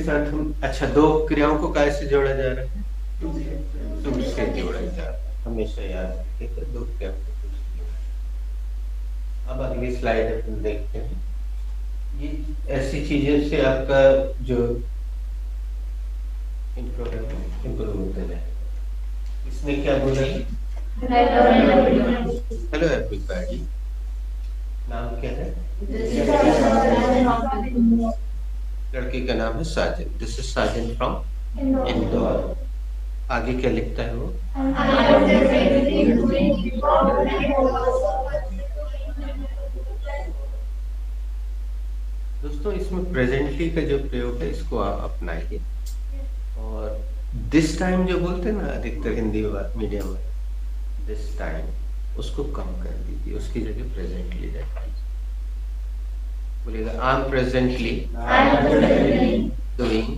साथ हम अच्छा दो क्रियाओं को कैसे जोड़ा जा रहा है? टू से जोड़ा जा रहा है, हमेशा याद रखिएगा, दो क्रियाओं को टू से जोड़ा। अब अगली स्लाइड अपन देखते हैं। ये ऐसी चीजें से आपका जो इंट्रो है इम्प्रूव होते जाएगा। इसने क्या बोला है? Hello everybody. नाम क्या है? लड़की का नाम है Sajan. This is Sajan from Indore. आगे क्या लिखता है वो? दोस्तों इसमें प्रेजेंटली का जो प्रयोग है इसको आप अपनाइए, और दिस टाइम जो बोलते हैं ना अधिकतर हिंदी मीडियम में, दिस टाइम उसको कम कर दीजिए, उसकी जगह प्रेजेंटली रखिए। बोलेगा आई एम प्रेजेंटली डूइंग,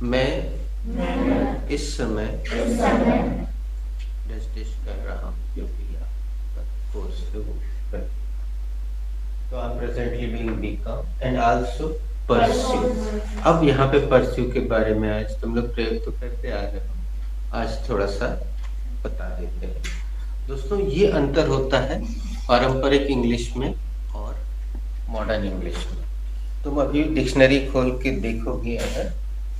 मैं इस समय डिश कर रहा हूँ, क्योंकि आपका कोर्स है वो कर। तो I am presently doing BCom and also pursue. अब यहाँ पे परस्यू के बारे में आज तुम लोग प्रयोग तो करते आ रहे हो, आज थोड़ा सा बता देते हैं। दोस्तों ये अंतर होता है पारंपरिक इंग्लिश में और मॉडर्न इंग्लिश में। तुम अभी डिक्शनरी खोल के देखोगे अगर,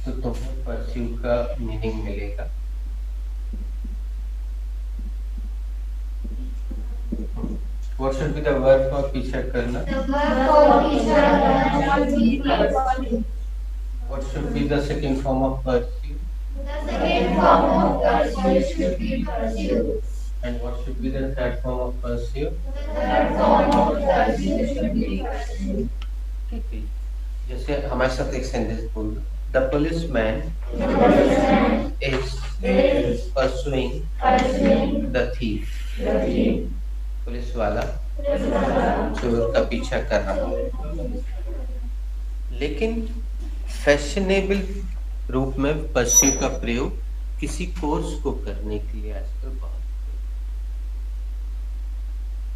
तो तुम्हें परस्यू का मीनिंग मिलेगा। What should be the verb for पीछा करना? What should be the second form of pursue? And what should be the third form of pursue? ठीक है, जैसे हमारे साथ एक सेंटेंस बोल दो। The policeman is pursuing the thief. Police वाला चोर का पीछा कर रहा है। लेकिन फैशनेबल रूप में परस्यू का प्रयोग किसी कोर्स को करने के लिए आजकल बहुत,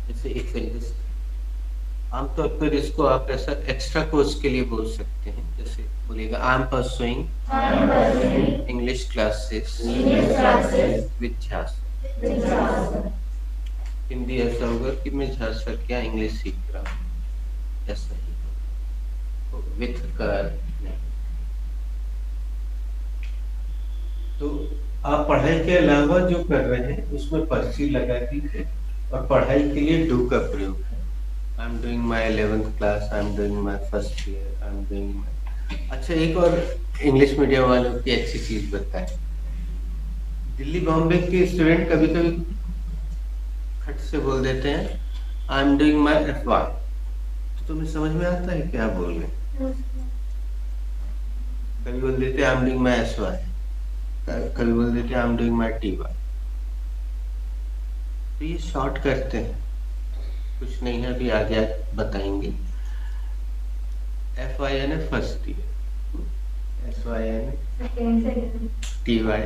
जैसे एक सेंटेंस आमतौर पर इसको आप ऐसा एक्स्ट्रा कोर्स के लिए बोल सकते हैं। जैसे बोलेगा I am pursuing English classes with झांसा। हिंदी ऐसा होगा कि मैं झांसा क्या इंग्लिश सीख रहा हूँ, ऐसा ही तो विथ कर नहीं। तो आप पढ़ाई के अलावा जो कर रहे हैं उसमें परस्यू लगा दीजिए, और पढ़ाई के लिए डू का प्रयोग है। I am doing my 11th class, I am doing my first year, I am doing my. अच्छा एक और इंग्लिश मीडियम वालों की अच्छी चीज बताएं। दिल्ली बॉम्बे के स्टूडेंट कभी कभी खट से बोल देते हैं I am doing my FY, तो तुम्हें समझ में आता है क्या बोल रहे? कभी बोल देते आई एम डूइंग माई SY, कभी बोल देते आई एम डूइंग माई TY। तो ये शॉर्ट करते हैं, कुछ नहीं है, अभी आगे बताएंगे। FY यानी फर्स्ट ईयर, SY यानी TY।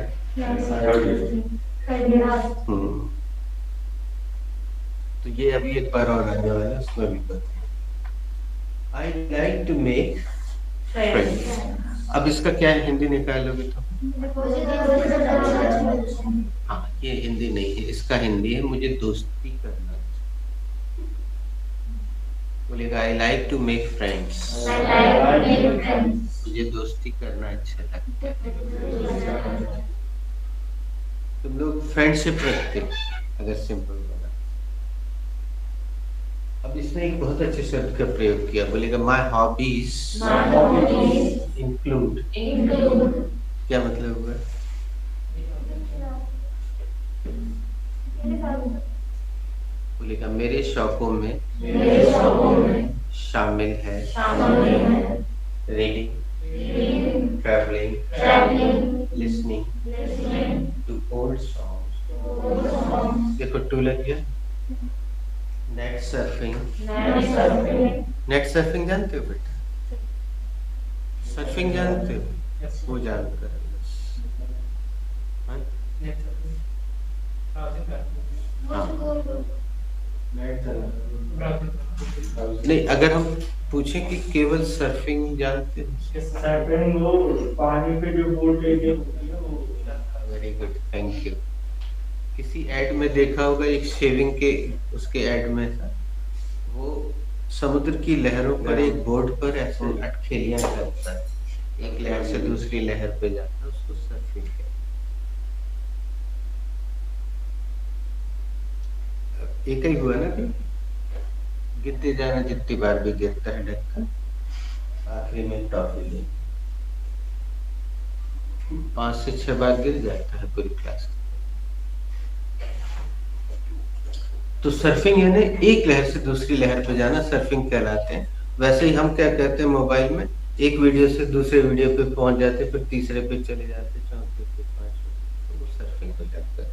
तो ये अभी एक बार और आने वाला है, उसमें भी बताएंगे। I like to make friends. अब इसका क्या है, हिंदी निकालोगे तो? हाँ ये हिंदी नहीं है, इसका हिंदी है मुझे दोस्ती करना। बोलेगा I like to make friends, मुझे दोस्ती करना अच्छा लगता है। तुम लोग फ्रेंडशिप रखते अगर सिंपल बोला। अब इसने एक बहुत अच्छे शब्द का प्रयोग किया, बोलेगा माई हॉबीज इंक्लूड। क्या मतलब हुआ? बोलेगा मेरे शौकों में शामिल है reading, travelling, listening to old songs. देखो टू लग गया। नेट सर्फिंग, नेट सर्फिंग जानते हो बेटा? सर्फिंग जानते हो? वो जानकर नहीं, अगर हम पूछें कि केवल सर्फिंग जानते हैं? सर्फिंग वो पानी पे जो बोट लेके होती है वो। Very good, thank you. किसी ऐड में देखा होगा, एक शेविंग के उसके ऐड में था, वो समुद्र की लहरों पर एक बोट पर ऐसे अटखेलियां करता है, एक लहर से दूसरी लहर पे जाता है, उसको सर्फिंग कहते हैं। एक ही हुआ ना कि गिरते जाना, जितनी बार भी गिरता है ढक्कन, आखिरी में टॉफी ले 5 से 6 बार गिर जाता है पूरी क्लास। तो सर्फिंग यानी एक लहर से दूसरी लहर पे जाना, सर्फिंग कहलाते हैं। वैसे ही हम क्या कहते हैं, मोबाइल में एक वीडियो से दूसरे वीडियो पे पहुंच जाते, फिर तीसरे पे चले जाते, चौथे पे, पांचवे पे, तो वो सर्फिंग हो जाता है।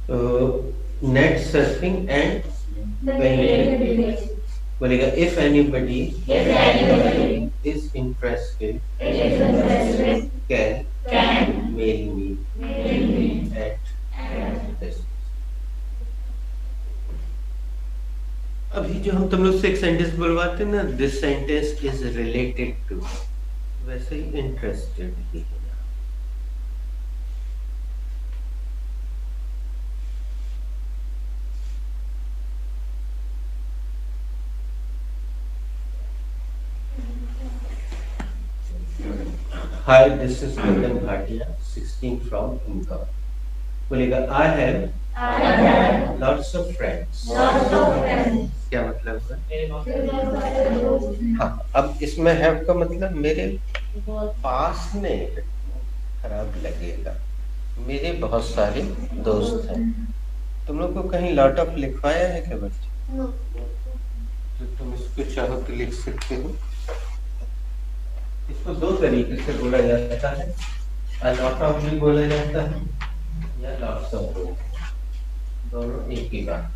तो नेट सर्फिंग एंड बोलेगा, if anybody is interested can mail me at this. अभी जो हम तुम लोग से एक सेंटेंस बुलवाते हैं ना, this sentence is related to, वैसे ही इंटरेस्टेड ही है। Hi, this is Gagan Bhatia, 16 from Indore. बोलेगा, I have lots of friends. क्या मतलब है? हाँ, अब इसमें हैव का मतलब मेरे पास में, खराब लगेगा, मेरे बहुत सारे दोस्त हैं। तुम लोग को कहीं लॉट ऑफ लिखवाया है क्या बच्चे? तो तुम इसको चाहो तो लिख सकते हो। इसको दो तरीके से बोला जाता है, लॉट ऑफ भी बोला जाता है या लॉट्स ऑफ, दोनों एक ही बात।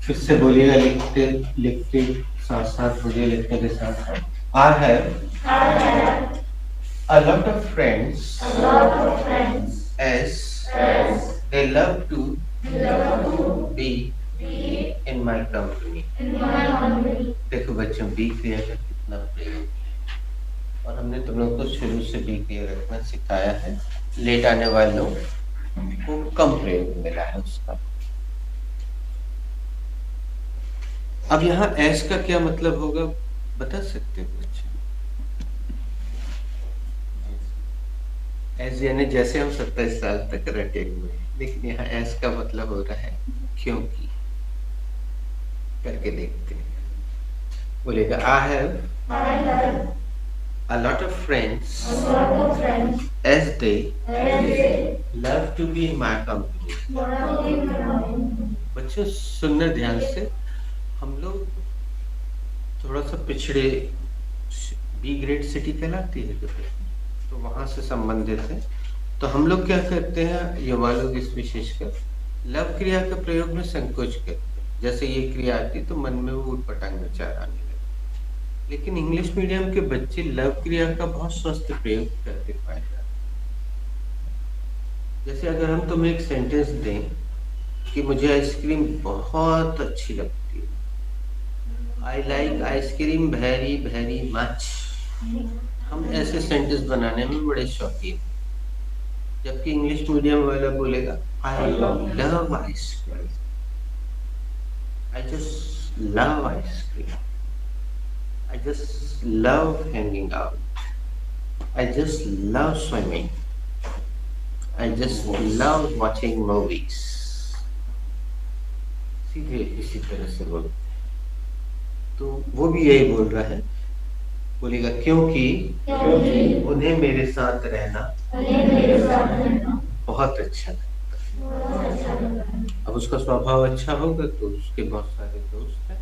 फिर से बोलिएगा, लिखते लिखते साथ साथ, मुझे लिखने के साथ साथ। I have a lot of friends as they love to be in my company। देखो बच्चों, बी क्रिया का कितना प्रयोग है, और हमने तुम लोग को शुरू से बी क्रिया रखना सिखाया है। लेट आने वालों को कम प्रयोग मिला है उसका। अब यहाँ एस का क्या मतलब होगा, बता सकते हो बच्चे? एस यानी जैसे हम 27 साल तक रटे हुए हैं, लेकिन यहाँ एस का मतलब हो रहा है क्योंकि। करके देखते हैं। बोलेगा, I have a lot of friends as they love to be in my company। बच्चों सुनना ध्यान से, हम लोग थोड़ा सा पिछड़े, बी ग्रेड सिटी कहलाती है जो, तो वहां से संबंधित है। तो हम लोग क्या करते हैं, युवा लोग इस विशेषकर लव क्रिया के प्रयोग में संकोच करते हैं। जैसे ये क्रिया आती तो मन में वो उटपटांग विचार आने लगे। लेकिन इंग्लिश मीडियम के बच्चे लव क्रिया का बहुत स्वस्थ प्रयोग करते पाए जाते। जैसे अगर हम तुम्हें एक सेंटेंस दें कि मुझे आइसक्रीम बहुत अच्छी लगती है, I like ice cream very very much, हम ऐसे सेंटेंस बनाने में बड़े शौकीन। जबकि इंग्लिश मीडियम वाला बोलेगा, I love ice cream, I just love ice cream, I just love hanging out. I just love swimming. I just love watching movies. सीधे इसी तरह से बोलते हैं। तो वो भी यही बोल रहा है, बोलेगा क्योंकि उन्हें मेरे साथ रहना बहुत अच्छा लगता है। अब उसका स्वभाव अच्छा होगा तो उसके बहुत सारे दोस्त हैं,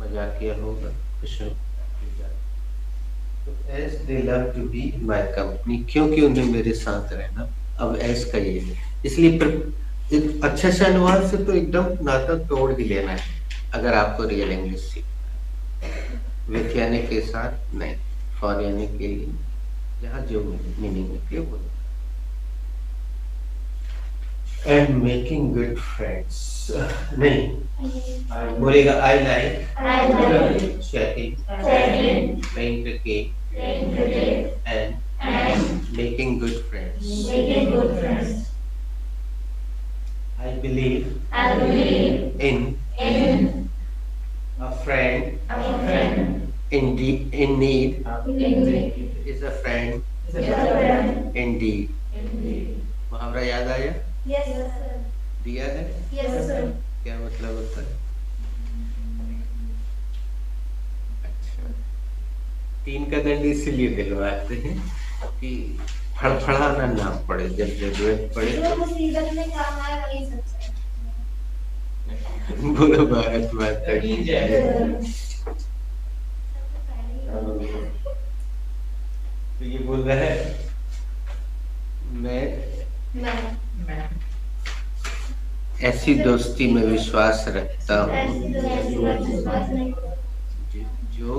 मजाकिया होगा, खुश होगा। तो as they love to be in my company, क्योंकि उन्हें मेरे साथ रहना अब एस का ये है। इसलिए एक अच्छा से अनुवाद से तो एकदम नाता तोड़ ही लेना है अगर आपको रियल इंग्लिश सीखना है। विथ यानी के साथ नहीं, फॉर यानी के लिए, जहाँ जो मीनिंग निकले वो। एंड मेकिंग गुड फ्रेंड्स, नहीं बोलेगा I like chatting, playing the game and making good friends. I believe in a friend in need is a friend indeed. मुहावरा याद आया? Yes, sir. दिया है? Yes, sir. क्या मतलब होता है? अच्छा, 3 का दंड इसीलिए दिलवाते हैं कि फड़फड़ाना ना पड़े, जब जरूरत पड़े जो मुसीबत में काम आए वही सच्चा है। बोलो भारत माता की जय। तो ये बोल रहा है मैं ऐसी दोस्ती में विश्वास रखता हूँ जो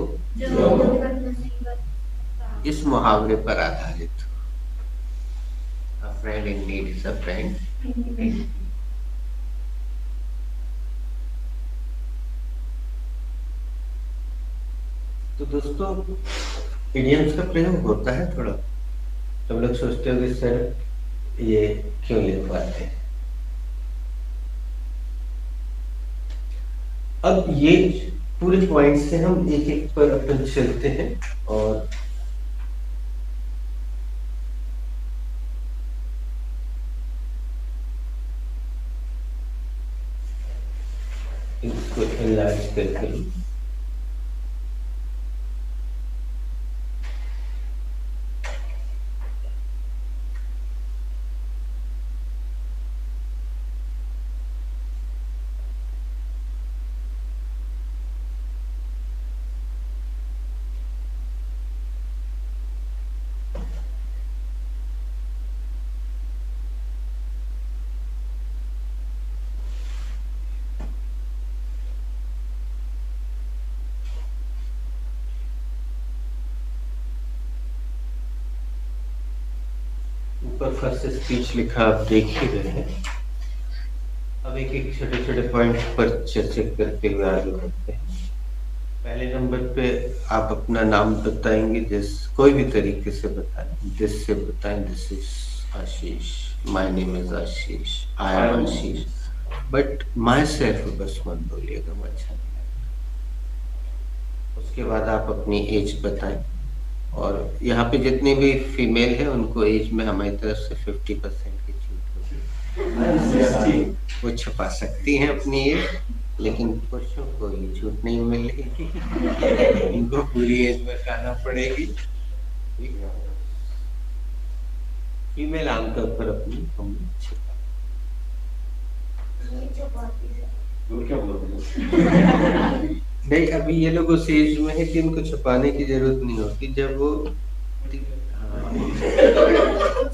इस मुहावरे पर आधारित हो। A friend in need is a friend indeed. तो दोस्तों इडियम्स का प्रयोग होता है थोड़ा। तुम लोग सोचते हो कि सर ये क्यों लिखवाते हैं। अब ये पूरे पॉइंट से हम एक एक पर अपन चलते हैं और इसको इलाज करके ऊपर फर्स्ट स्पीच लिखा आप देख ही रहे हैं। अब एक एक छोटे छोटे पॉइंट पर चर्चा करते हुए आगे बढ़ते हैं। पहले नंबर पे आप अपना नाम बताएंगे, कोई भी तरीके से बताएं। दिस से बताएं, this is Ashish, my name is Ashish, I am Ashish, but my self बस मत बोलिएगा, अच्छा नहीं लगता। उसके बाद आप अपनी एज बताएं और यहाँ पे जितने भी फीमेल है उनको एज में हमारी तरफ से 50% की छूट होगी। वो छुपा सकती हैं अपनी एज, लेकिन पुरुषों को ये छूट नहीं मिलेगी। इनको पूरी एज बताना पड़ेगी। फीमेल आमतौर पर अपनी उम्र छुपा। नहीं, अभी ये लोग उस एज में है कि उनको छुपाने की जरूरत नहीं होती। जब वो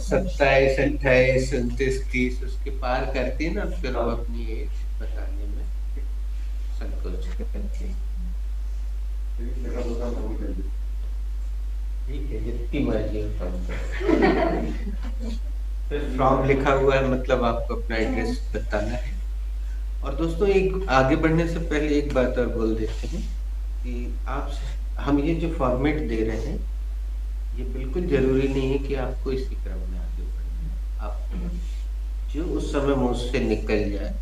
27, 28, 29, 30 उसके पार करती है ना, फिर वो अपनी एज बताने में संकोच करती है। ठीक है, जितनी मर्जी फिर फॉर्म लिखा हुआ है, मतलब आपको अपना एड्रेस बताना है। और दोस्तों एक आगे बढ़ने से पहले एक बात और बोल देते हैं कि हम ये जो फॉर्मेट दे रहे हैं ये बिल्कुल जरूरी नहीं है कि आपको इसी क्रम में आगे बढ़ना है। आप जो उस समय मुंह से निकल जाए,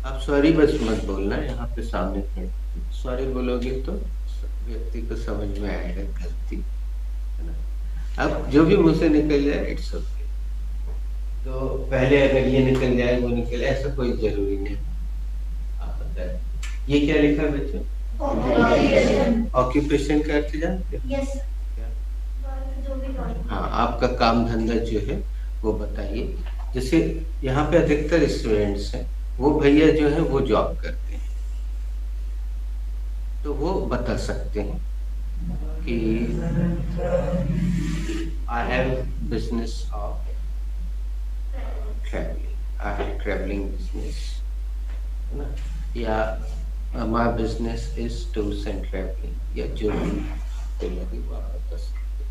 आप सॉरी बस मत बोलना। यहाँ पे सामने खड़े सॉरी बोलोगे तो व्यक्ति को समझ में आएगा गलती है ना। अब जो भी मुंह से निकल जाए इट्स ओके। तो पहले अगर ये निकल जाए वो निकल, ऐसा कोई जरूरी नहीं। आप बताएं ये क्या लिखा है बच्चों? ऑक्यूपेशन का अर्थ जानते हो? Yes. हाँ, आपका काम धंधा जो है वो बताइए। जैसे यहाँ पे अधिकतर स्टूडेंट्स हैं, वो भैया जो है वो जॉब करते हैं, तो वो बता सकते हैं कि I have business of travelling, I have travelling business, है ना, या my business is tours and travelling, या जो भी कोई लगे वो आप बता सकते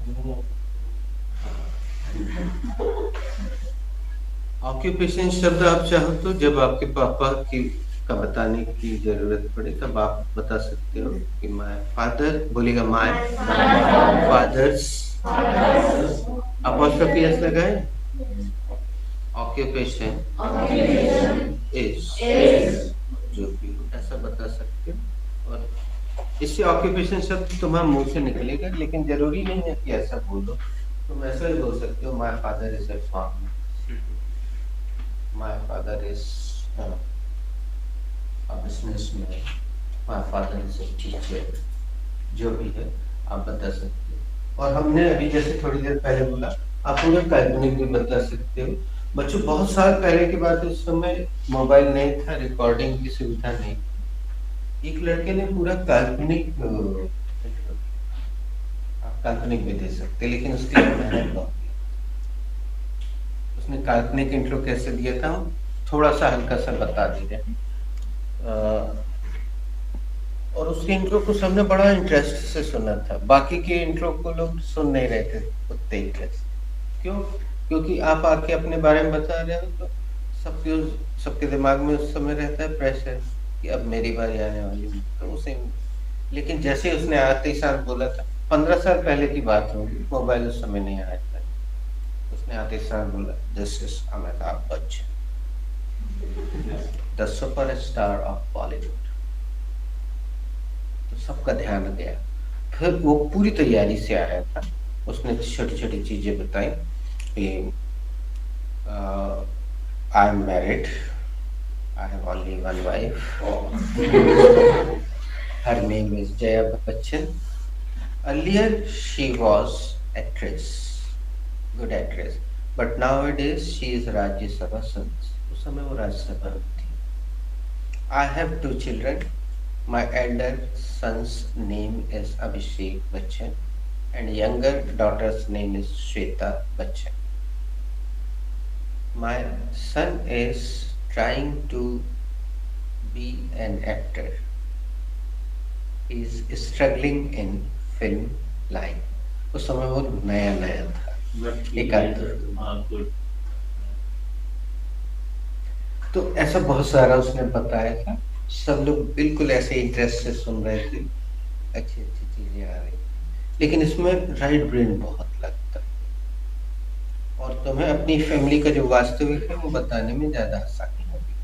हो। ऑक्यूपेशन शब्द आप चाहो तो जब आपके पापा की का बताने की जरूरत पड़े तब आप बता सकते हो कि माय फादर, बोलेगा माय फादर्स, अपॉस्ट्रोफी एस लगाए, ऑक्यूपेशन इज, जो भी हो ऐसा बता सकते हो। और इससे ऑक्यूपेशन शब्द तुम्हारे मुंह से निकलेगा, लेकिन जरूरी नहीं है कि ऐसा बोलो, तुम ऐसा ही बोल सकते हो, my father is a farmer, my father is a businessman, my father is a teacher, जो भी है आप बता सकते हो। और हमने अभी जैसे थोड़ी देर पहले बोला, आप पूरा काल्पनिक भी बता सकते हो। बच्चों बहुत साल पहले की बात है, उस समय मोबाइल नहीं था, रिकॉर्डिंग की सुविधा नहीं थी। एक लड़के ने पूरा काल्पनिक आप काल्पनिक भी दे सकते, लेकिन उसके लिए मेहनत बहुत की। उसने काल्पनिक इंट्रो कैसे दिया था, हम थोड़ा सा हल्का सा बता दे रहे हैं। और उसके इंट्रो को सबने बड़ा इंटरेस्ट से सुना था, बाकी के इंट्रो को लोग सुन नहीं रहे थे उतने इंटरेस्ट। क्यों? क्योंकि आप आके अपने बारे में बता रहे हो तो सबके दिमाग में उस समय रहता है प्रेशर कि अब मेरी बारी आने वाली है, तो उसे। लेकिन जैसे उसने आते ही साल बोला था, 15 साल पहले की बात होगी, मोबाइल उस समय नहीं आया था, उसने आते ही साल बोला, this is Amitabh Bachchan, the superstar of Bollywood. तो सबका ध्यान गया। फिर वो पूरी तैयारी से आया था, उसने छोटी छोटी चीजें बताई कि I am married, I have only one wife, her name is Jaya Bachchan, earlier she was actress, good actress, but now it is she is Rajya Sabha सदस्य, उस समय वो राज्यसभा में थी। I have 2 children. My elder son's name is Abhishek Bachchan and younger daughter's name is Shweta Bachchan. My son is trying to be an actor. He is struggling in film line. उस समय वो नया नया था, एक तो ऐसा बहुत सारा उसने बताया था। सब लोग बिल्कुल ऐसे इंटरेस्ट से सुन रहे थे, अच्छी अच्छी चीजें आ रही, लेकिन इसमें राइट ब्रेन बहुत लगता है और तुम्हें अपनी फैमिली का जो वास्तविक है वो बताने में ज्यादा आसानी होगी।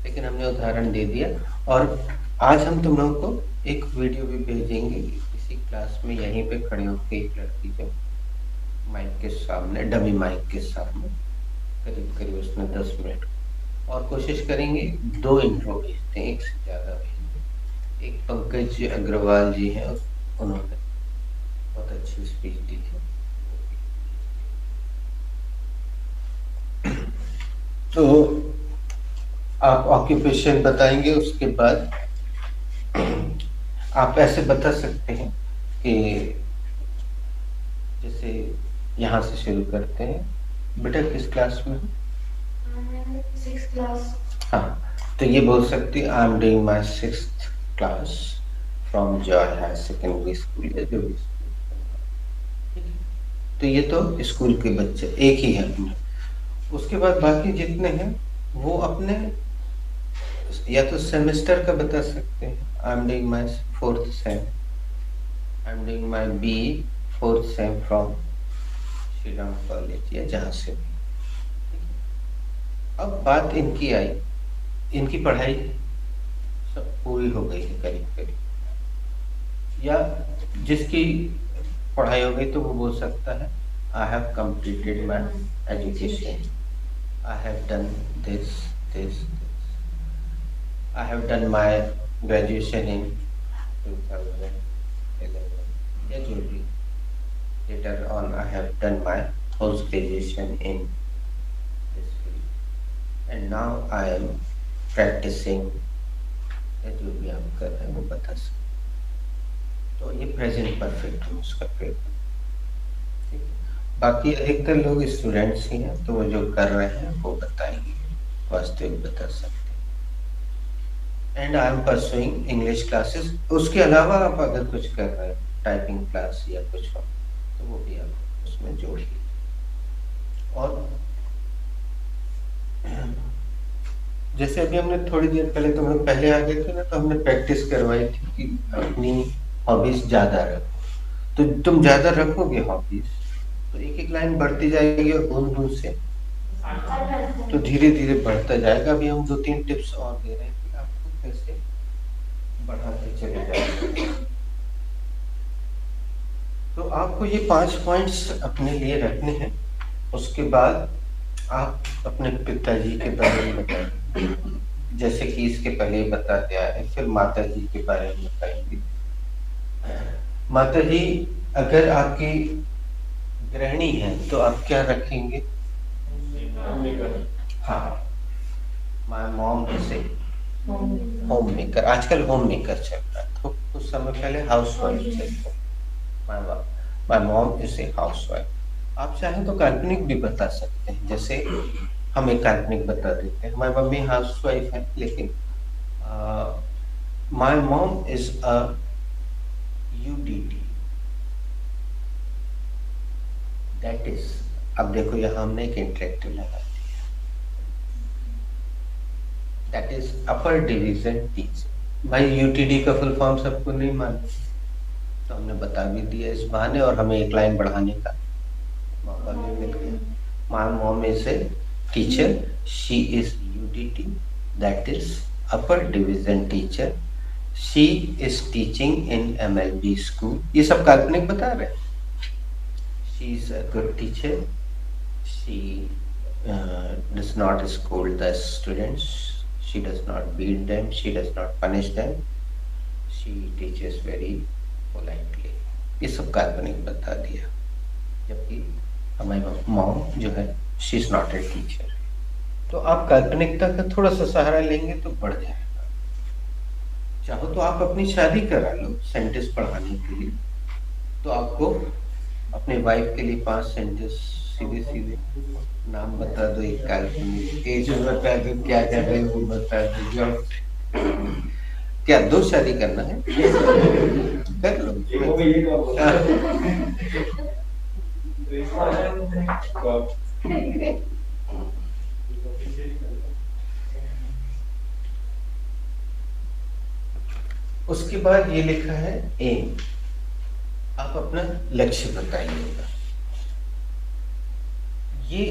लेकिन हमने उदाहरण दे दिया। और आज हम तुम लोगों को एक वीडियो भी भेजेंगे इसी क्लास में, यहीं पे खड़े होकर एक लड़की जो माइक के सामने, डमी माइक के सामने, करीब करीब उसने 10 मिनट, और कोशिश करेंगे 2 इंट्रो भेजते हैं, एक से ज्यादा भेजते। एक पंकज अग्रवाल जी हैं, उन्होंने बहुत अच्छी स्पीच दी है। तो आप ऑक्यूपेशन बताएंगे, उसके बाद आप ऐसे बता सकते हैं कि जैसे यहाँ से शुरू करते हैं। बेटा किस क्लास में हो? 6th class. हाँ, तो ये बोल सकती है, I am doing my 6th class from Joy higher secondary school, या जो भी स्कूल। तो ये तो स्कूल के बच्चे एक ही है अपने। उसके बाद बाकी जितने हैं वो अपने या तो सेमेस्टर का बता सकते हैं, I am doing my 4th sem, I am doing my B 4th sem from Shri Ram college, या जहाँ से भी। अब बात इनकी आई, इनकी पढ़ाई सब पूरी हो गई है करीब करीब, या जिसकी पढ़ाई हो गई तो वो बोल सकता है, I have completed my education, I have done this this, I have done my graduation in 2011, या जो भी। Later on I have done my post graduation in and now I am practicing, जो भी आप कर रहे हैं वो बता सकते। तो ये प्रेजेंट परफेक्ट है उसका प्रयोग, ठीक है। बाकी अधिकतर लोग स्टूडेंट्स ही हैं, तो वो जो कर रहे हैं वो बताएंगे, वास्तविक बता सकते हैं। And I am pursuing English classes. उसके अलावा आप अगर कुछ कर रहे हैं, टाइपिंग क्लास या कुछ हो, तो वो भी आप उसमें जोड़िए। और जैसे अभी हमने थोड़ी देर पहले, तो हम पहले आ गए थे ना, तो हमने प्रैक्टिस करवाई थी कि अपनी हॉबीज ज्यादा रखो। तो तुम ज्यादा रखोगे हॉबीज, तो एक एक लाइन बढ़ती जाएगी और बूंद बूंद से तो धीरे धीरे बढ़ता जाएगा। अभी हम 2-3 टिप्स और दे रहे हैं कि आपको कैसे बढ़ाते चले जाएंगे। तो आपको ये 5 पॉइंट्स अपने लिए रखने हैं। उसके बाद आप अपने पिताजी के बारे में बताएंगे, जैसे कि इसके पहले ही बता दिया है। फिर माता जी के बारे में बताएंगे। माता जी अगर आपकी गृहिणी है तो आप क्या रखेंगे? हाँ, my mom is home maker. आजकल होम मेकर चल रहा है, तो कुछ समय पहले हाउस वाइफ चल रहा। My mom is a house wife. आप चाहें तो काल्पनिक भी बता सकते हैं, जैसे हम एक काल्पनिक बता देते हैं। हमारी मम्मी हाउस वाइफ है, लेकिन my mom is a Utd, that is. अब देखो यहाँ हमने एक इंटरेक्टिव लगा दिया, that is upper division teacher. भाई यूटीडी का फुल फॉर्म सबको नहीं मालूम, तो हमने बता भी दिया इस बहाने, और हमें एक लाइन बढ़ाने का मौका भी मिल गया। My mom is a teacher, she is Utd, that is upper division teacher, she is teaching in MLB school. ये सब काल्पनिक बता रहे हैं। She is a good teacher, she does not scold the students, she does not beat them, she does not punish them, she teaches very politely। ये सब काल्पनिक बता दिया, जबकि हमारी मॉम जो है she is not a teacher. तो आप काल्पनिकता का थोड़ा सा सहारा लेंगे तो बढ़ जाएगा। चाहो तो आप अपनी शादी करा लो सेंटेंस पढ़ाने के लिए, तो आपको अपने वाइफ के लिए 5 सेंटेंस सीधे सीधे नाम बता दो, एक काल्पनिक, एज बता दो, क्या कर रहे हो वो बता दो। जो क्या 2 शादी करना है कर लो। उसके बाद ये लिखा है एम। आप अपना लक्ष्य बताइएगा। ये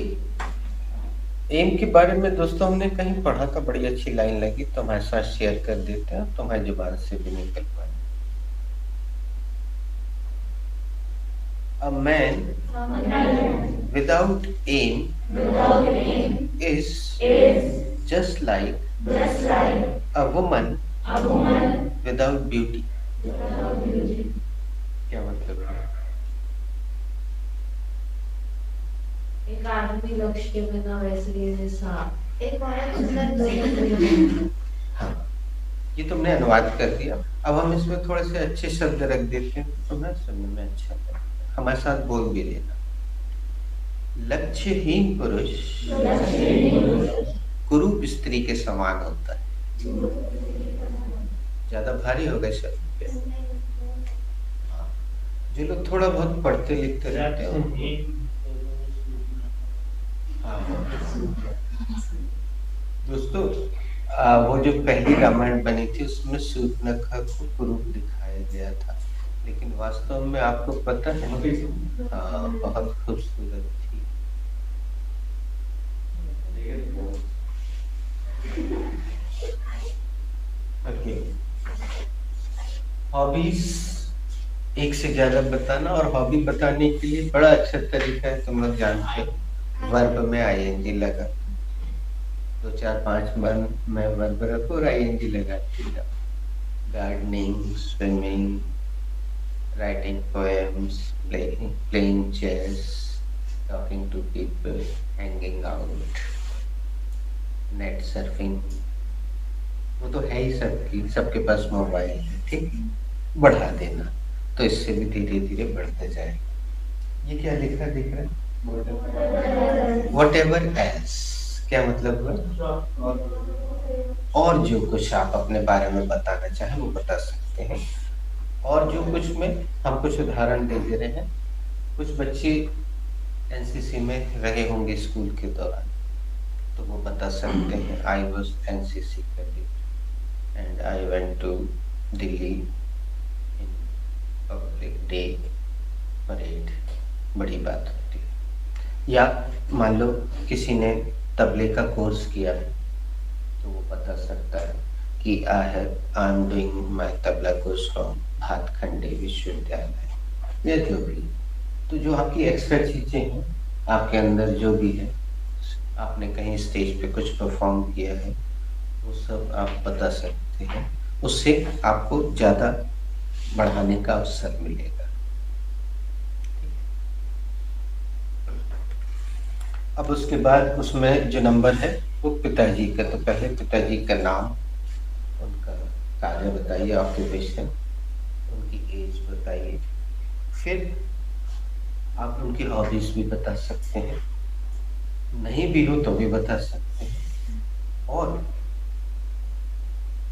एम के बारे में दोस्तों हमने कहीं पढ़ा था, बड़ी अच्छी लाइन लगी, तो हमारे साथ शेयर कर देते हैं, तुम्हारी जुबान से भी निकल पाए। A man without aim is just like a woman without beauty। क्या मतलब है? एक आदमी लक्ष्य के बिना वैसे ही सांप, एक औरत सुंदर। हाँ, ये तुमने अनुवाद कर दिया। अब हम इसमें थोड़े से अच्छे शब्द रख देते हैं, तुम्हें सुनने में अच्छा लगता है। हमारे साथ बोल भी देना। लक्ष्यहीन पुरुष कुरूप स्त्री के समान होता है। ज्यादा भारी हो गए शब्द पे। हाँ, जो लोग थोड़ा बहुत पढ़ते लिखते रहते हैं। हाँ दोस्तों, वो जो पहली रामायण बनी थी उसमें शूर्पणखा को कुरूप दिखाया गया था, लेकिन वास्तव में आपको पता है बहुत खूबसूरत थी। ओके, हॉबीज एक से ज्यादा बताना, और हॉबी बताने के लिए बड़ा अच्छा तरीका है, तुम लोग जानते हो, वर्ब में आईएनजी लगा, 2 4 5 में वर्ब रखो और आईएनजी लगाते जाओ। Gardening, swimming, writing poems, playing chess, talking to people, hanging out, net surfing। वो तो है ही सबकी, सबके पास मोबाइल है, ठीक। बढ़ा देना, तो इससे भी धीरे धीरे बढ़ते जाएगा। ये क्या लिखा दिख रहा है? whatever else, क्या मतलब हुआ? और जो कुछ आप अपने बारे में बताना चाहें वो बता सकते हैं। और जो कुछ में हम कुछ उदाहरण दे दे रहे हैं। कुछ बच्चे एनसीसी में रहे होंगे स्कूल के दौरान, तो वो बता सकते हैं I was NCC cadet and I went to Delhi in public day parade, बड़ी बात होती है। या मान लो किसी ने तबले का कोर्स किया है, तो वो बता सकता है कि आई am doing my tabla course from Bhatkhande विश्वविद्यालय, या जो भी। तो जो आपकी एक्स्ट्रा चीजें हैं आपके अंदर, जो भी है, आपने कहीं स्टेज पे कुछ परफॉर्म किया है, वो सब आप बता सकते हैं। उससे आपको ज्यादा बढ़ाने का अवसर मिलेगा। अब उसके बाद उसमें जो नंबर है वो पिताजी का, तो पहले पिताजी का नाम, उनका कार्य बताइए, ऑक्यूपेशन, उनकी एज बताइए, फिर आप उनकी हॉबीज भी बता सकते हैं, नहीं भी हो तो भी बता सकते हैं, और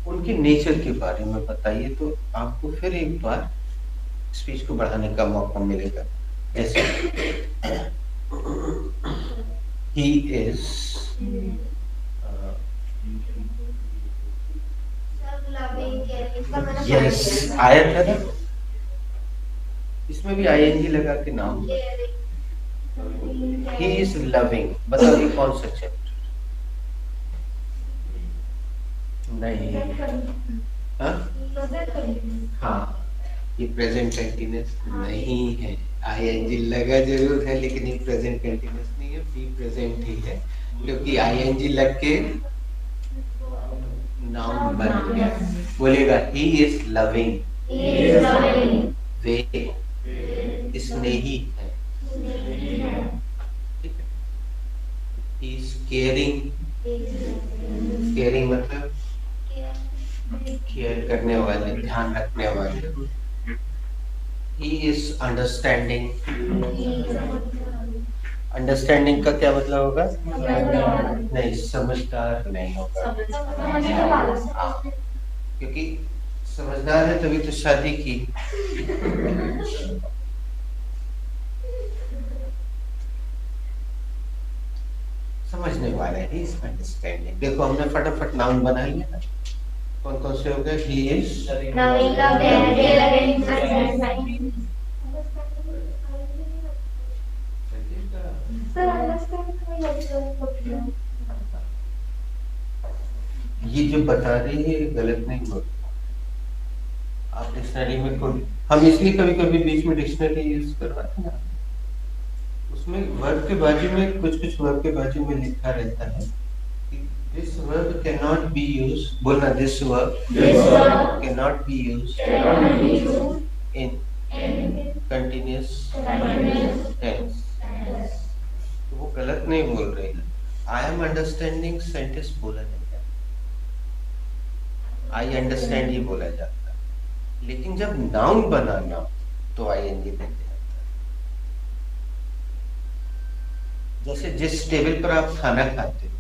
उनके नेचर के बारे में बताइए, तो आपको फिर एक बार स्पीच को बढ़ाने का मौका मिलेगा। जैसे he is यस, आया था ना, इसमें भी आईएनजी लगा के नाम। ही इज लविंग, बताइए कौन सा चैप्टर? नहीं, हाँ, ये प्रेजेंट कंटीन्यूअस नहीं है। आईएनजी लगा जरूर है, लेकिन ये प्रेजेंट कंटीन्यूअस नहीं है, बी प्रेजेंट ही है, क्योंकि आईएनजी लग के नाउन बन गया। बोलेगा ही इज लविंग, वे स्नेही है, ही इज केयरिंग, केयरिंग मतलब केयर करने वाले, ध्यान रखने वाले। ही इज अंडरस्टैंडिंग, अंडरस्टैंडिंग का क्या मतलब होगा? नहीं, समझदार नहीं होगा, क्योंकि समझदार है तभी तो शादी की। समझने वाला है, ही इज अंडरस्टैंडिंग। देखो हमने फटाफट नाउन बना लिया ना, कौन कौन से हो गए? ही इज ये जो बता रही है गलत नहीं बोल। आप डिक्शनरी में खोल, हम इसलिए कभी कभी बीच में डिक्शनरी यूज करवाते हैं ना, उसमें वर्ब के बाजू में कुछ वर्ब के बाजू में लिखा रहता है कि this verb can not be use, बोलना this verb can not be use in continuous tense. तो वो गलत नहीं बोल रही है। आई एम अंडरस्टैंडिंग सेंटेंस बोला नहीं जाता, आई अंडरस्टैंड ही बोला जाता है, लेकिन जब नाउन बनाना तो आईएनजी लग जाता है। जैसे जिस टेबल पर आप खाना खाते हो,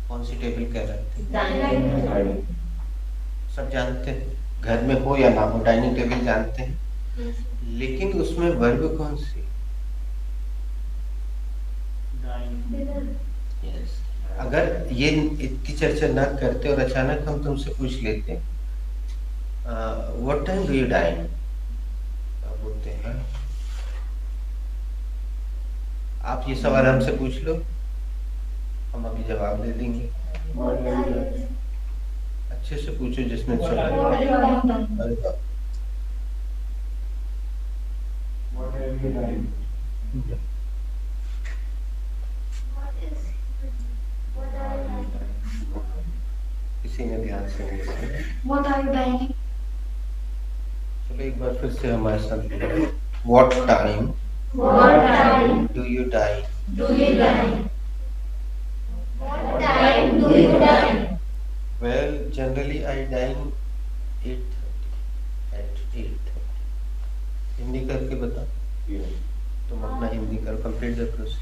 कौन सी टेबल कह रहे थे? सब जानते हैं, घर में हो या ना हो, डाइनिंग टेबल जानते हैं, लेकिन उसमें वर्ब कौन सी? Yes. अगर ये इतनी चर्चा ना करते और अचानक हम तुमसे पूछ लेते what time do you dine, आप बोलते हैं आप ये सवाल हमसे पूछ लो, हम अभी जवाब दे देंगे। अच्छे से पूछो जिसने चला। किसी ने ध्यान से नहीं सुना। चलो एक बार फिर से हमारे साथ, what time do you dine? Well, generally I dine 8:30 at 8:30। Hindi करके बता। तुम अपना हिंदी करो, कंप्लीट द प्रोसेस।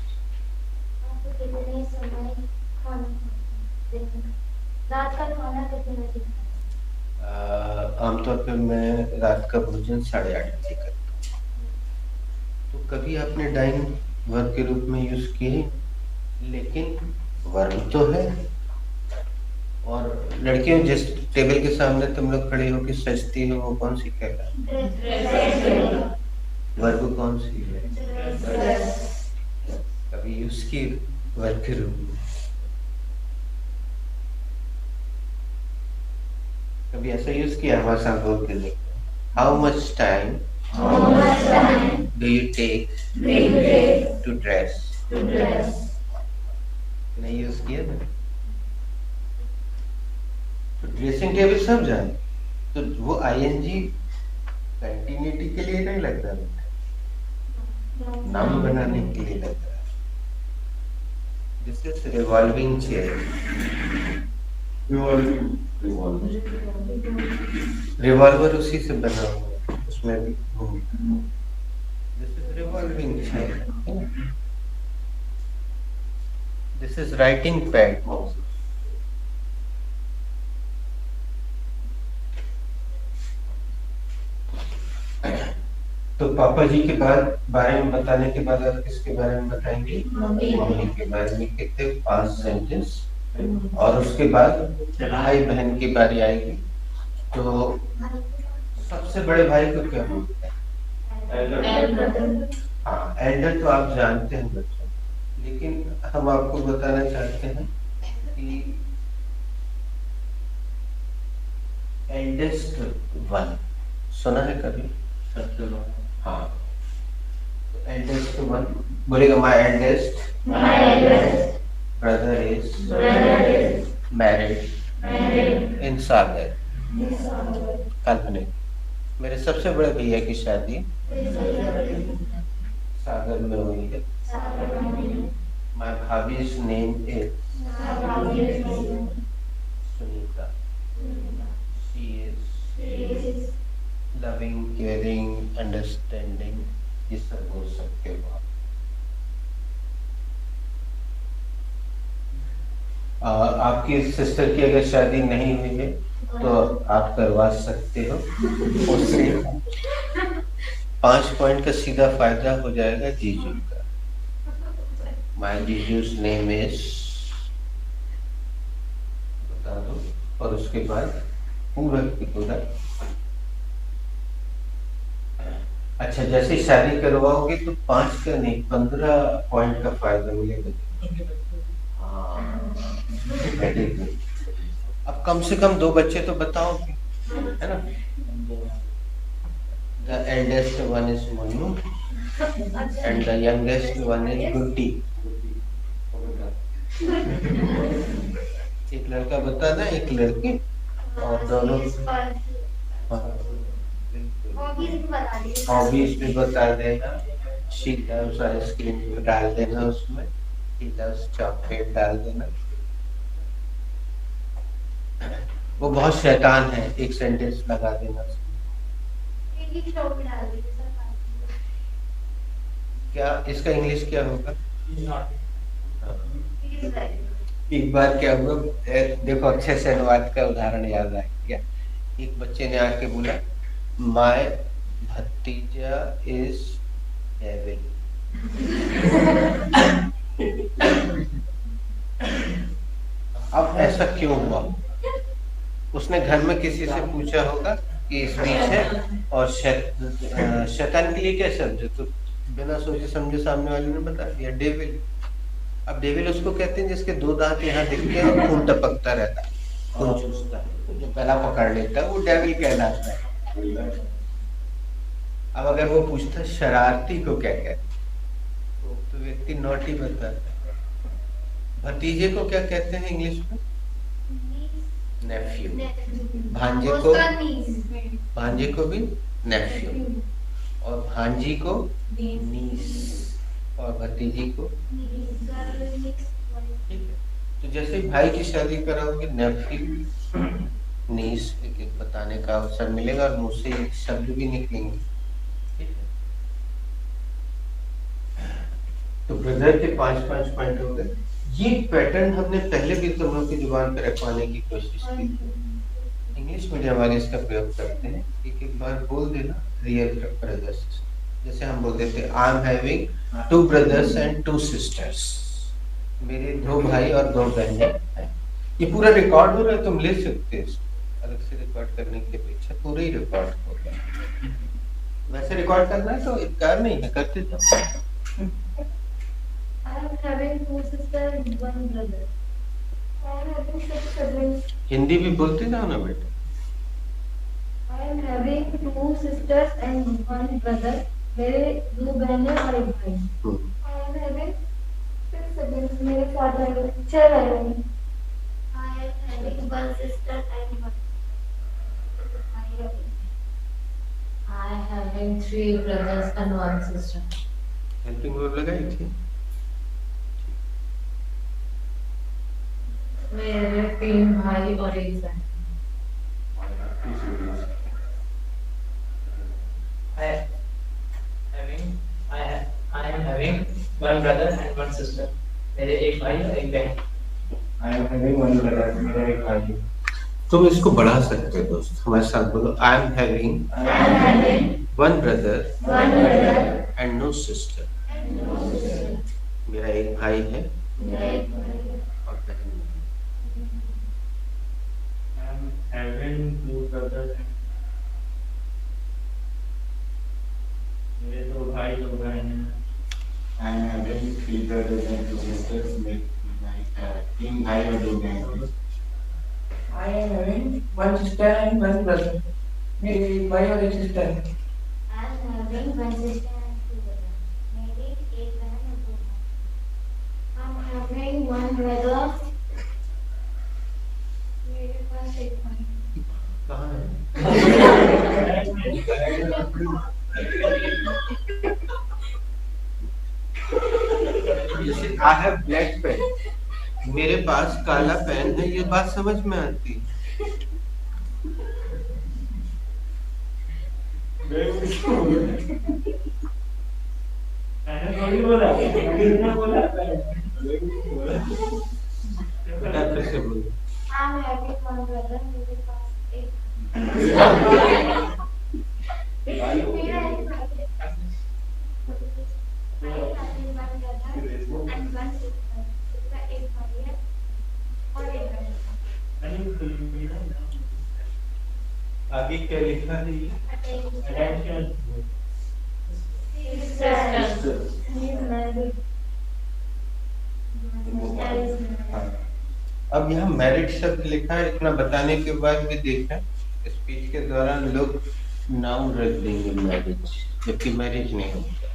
आप कितने समय खाना खाते हैं? रात का खाना कितने बजे खाते आमतौर पे मैं रात का भोजन 8:30 बजे करता हूँ। तो कभी आपने डाइनिंग वर्क के रूप में यूज किए, लेकिन वर्क तो है। और लड़कियों, जिस टेबल के सामने तुम लोग खड़े हो के सजती हो, वो कौन सी कहलाती है? वर्ग कौन सी है? कभी यूज की वर्ग के रूप में? कभी ऐसा यूज किया? हमारे साथ बोल के देखो। How much time do you take to dress? नहीं यूज किया ना? तो ड्रेसिंग टेबल सब जाने, तो वो आईएनजी कंटिन्यूटी के लिए नहीं लग रहा बेटा, नाम बनाने के लिए लग रहा है। This is revolving chair. Revolver उसी से बना हुआ है, उसमें भी this is revolving chair. This is writing pad. तो पापा जी के बारे में बताने के बाद आप किसके बारे में बताएंगे? मम्मी के बारे में। कितने? 5 सेंटेंस। और उसके बाद भाई बहन की बारी आएगी। तो सबसे बड़े भाई को क्या बोलते हैं? हाँ, एल्डर तो आप जानते हैं बच्चों, लेकिन हम आपको बताना चाहते हैं कि एल्डेस्ट वन सुना है कभी? हाँ, तो एल्डेस्ट वन बोलेगा my eldest brother is married in Sagar. काल्पनिक। मेरे सबसे बड़े भैया की शादी सागर में हुई है। My bhabhi's name is Sunita. She is loving, caring, understanding, ये सब बोल सकते हो आप। आपकी सिस्टर की अगर शादी नहीं हुई है तो आप करवा सकते हो, उससे 5 पॉइंट का सीधा फायदा हो जाएगा जीजू का। माय जीजू's नेम इज बता दो, और उसके बाद पूरा की पूरा। अच्छा, जैसे शादी करवाओगे तो 5 का नहीं 15 पॉइंट का फायदा मिलेगा। हाँ, very good। अब कम से कम 2 बच्चे तो बताओगे, है ना? The eldest one is Manu and the youngest one is Gutti। एक लड़का बताना, एक लड़की, और दोनों हॉबीज भी बता देना। She loves आइसक्रीम डाल देना उसमें, he loves चॉकलेट डाल देना। वो बहुत शैतान है, एक सेंटेंस लगा देना उसमें। क्या इसका इंग्लिश क्या होगा? एक बार क्या हुआ, देखो अच्छे से अनुवाद का उदाहरण याद आ गया। एक बच्चे ने आके बोला माय भतीजा इज डेविल। अब ऐसा क्यों हुआ? उसने घर में किसी से पूछा होगा कि स्पीच है, और शैतान के लिए क्या शब्द है, तो बिना सोचे समझे सामने वाले ने बता दिया डेविल। अब डेविल उसको कहते हैं जिसके 2 दांत यहाँ दिखते हैं और खून टपकता रहता है, खून चूसता है, जो पहला पकड़ लेता है वो डेविल कहलाता है। अब अगर वो पूछता शरारती को क्या कहते हैं, तो व्यक्ति नॉटी बताता है। भतीजे को क्या कहते हैं इंग्लिश में? नेफ्यू। भांजे को भी नेफ्यू, और भांजी को नीस, और भतीजी को। ठीक है, तो जैसे भाई की शादी कराओगे नेफ्यू नीस एक एक बताने का अवसर मिलेगा, और मुंह से एक शब्द भी निकलेंगे। ठीक है, तो ब्रदर के 5-5 पॉइंट हो गए। ये पैटर्न हमने पहले भी तुम लोग की जुबान पर रखवाने की कोशिश की थी। इंग्लिश मीडियम वाले इसका प्रयोग करते हैं, एक एक बार बोल देना रियल ब्रदर्स। जैसे हम बोलते थे आई am having 2 brothers and 2 sisters, मेरे 2 भाई और 2 बहनें हैं। ये पूरा रिकॉर्ड हो रहा है, तुम ले सकते हो इसको, अलग से रिकॉर्ड करने की अपेक्षा पूरा ही रिकॉर्ड हो रहा है। वैसे रिकॉर्ड करना है तो इनकार नहीं है, करते जाओ। I am having 2 sisters and 1 brother. I am having 6 siblings. Hindi भी बोलते जाओ ना बेटा। I am having 2 sisters and 1 brother. मेरे 2 बहनें और 1 भाई। I am having 6 siblings. मेरे 4 भाई, 6 भाई बहन। I am having 1 sister and 1 brother. I am having 3 brothers and 1 sister. Helping verb लगाई थी। मेरे 3 भाई और 1 बहन। I am having 1 brother and 1 sister. मेरे 1 भाई और 1 बहन। I am having 1 brother, मेरा 1 भाई। तुम इसको बढ़ा सकते हो दोस्त, हमारे साथ बोलो I am having 1 brother and no sister. मेरा 1 भाई है और बहन नहीं। I am having 2 brothers and मेरे 2 भाई 2 बहन हैं। I am having 3 brothers and 2 sisters. मेरे 3 भाई और 2 बहन हैं। I am having 1 sister and 1 brother. मेरे 1 भाई और 1 सिस्टर है। I am having 1 sister and 2 brothers. मेरी 1 बहन और 2 भाई। I am having 1 brother. मेरे पास 1 भाई। कहाँ है? जैसे आई हैव ब्लैक पेन, मेरे पास काला पेन है, ये बात समझ में आती है। मैंने थोड़ी बोला, किसने बोला? बेटा फिर से बोलो। I am having 1 brother. मेरे पास 1 मेरा 1 भाई है। I am having 1 brother and 1 sister. उसका 1 भाई है और 1 बहन। आगे क्या लिखा है ये? Attention. Sister. He is married. हाँ। अब यहाँ मैरिड शब्द लिखा है, इतना बताने के बाद भी देखा स्पीच के दौरान लोग नाउन रख देंगे मैरिज, जबकि मैरिज नहीं होता।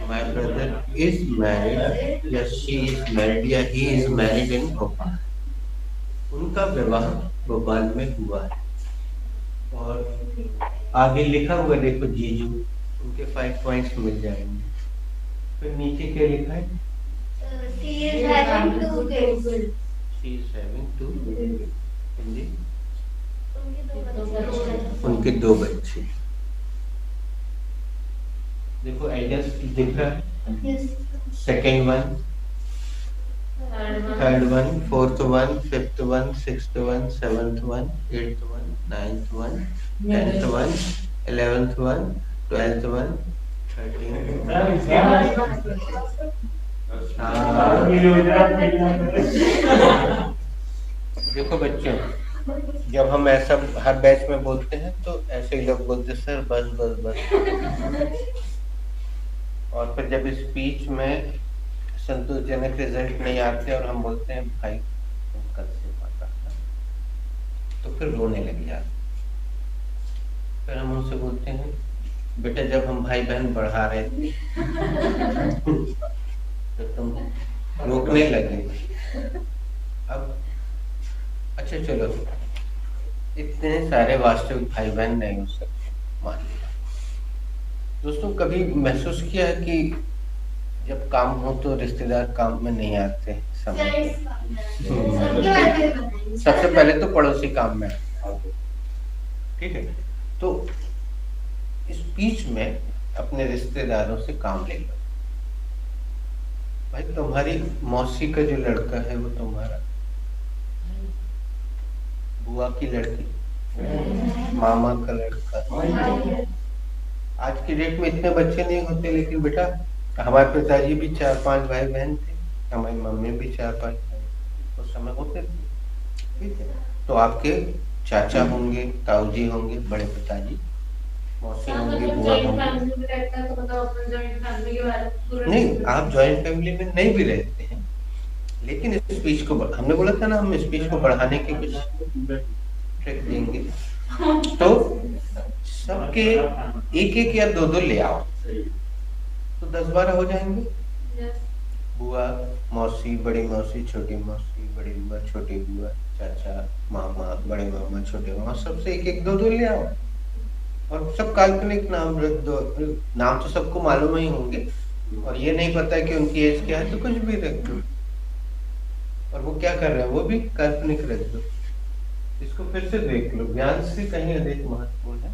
माय ब्रदर इज मैरिड या शी इज मैरिड या ही इज मैरिड इन भोपाल। उनका विवाह भोपाल में हुआ है। और आगे लिखा हुआ देखो जीजू, उनके 5 पॉइंट्स मिल जाएंगे। फिर नीचे क्या लिखा है? She is having 2 kids. She is having 2 Hindi उनके उनके 2 बच्चे। देखो एजेंस दिख रहा है, second one, third one, fourth one, fifth one, sixth one, seventh one, eighth one, ninth one, 10th one, 11th one, 12th one, 13th। देखो बच्चों, जब हम ऐसा हर बैच में बोलते हैं तो ऐसे ही लोग बोलते सर बस बस बस। और फिर जब स्पीच में संतोषजनक रिजल्ट नहीं आते और हम बोलते हैं भाई कल से पता है, तो फिर रोने लग जाते। फिर हम उनसे बोलते हैं बेटा जब हम भाई बहन बढ़ा रहे थे तो तुम रोकने लगे। अब अच्छा चलो, इतने सारे वास्तविक भाई बहन नहीं हो सकते, मान लिया। दोस्तों कभी महसूस किया है कि जब काम हो तो रिश्तेदार काम में नहीं आते समय पे? सबसे पहले तो पड़ोसी काम में आते, ठीक है? तो इस बीच में अपने रिश्तेदारों से काम ले लो। भाई तुम्हारी मौसी का जो लड़का है वो तुम्हारा, बुआ की लड़की, मामा का लड़का। आज की डेट में इतने बच्चे नहीं होते, लेकिन बेटा हमारे पिताजी भी 4-5 भाई बहन थे, हमारी मम्मी भी 4-5 भाई उस समय होते थे। ठीक है, तो आपके चाचा होंगे, ताऊ जी होंगे, बड़े पिताजी, मौसी होंगी, बुआ होंगी। नहीं, आप जॉइंट फैमिली में नहीं भी रहते हैं, लेकिन स्पीच को हमने बोला था ना, हम स्पीच को बढ़ाने की कुछ ट्रिक देंगे। तो सबके एक एक या दो दो ले आओ, तो 10-12 हो जाएंगे। बुआ, मौसी, बड़ी मौसी, छोटी मौसी, बड़ी बुआ, छोटी बुआ, चाचा, मामा, बड़े मामा, छोटे मामा, सबसे एक एक दो दो ले आओ। और सब काल्पनिक नाम रख दो। नाम तो सबको मालूम ही होंगे, और ये नहीं पता है कि उनकी एज क्या है, तो कुछ भी रख दो। और वो क्या कर रहे हैं वो भी काल्पनिक रख दो। इसको फिर से देख लो, ज्ञान से कहीं अधिक महत्वपूर्ण है।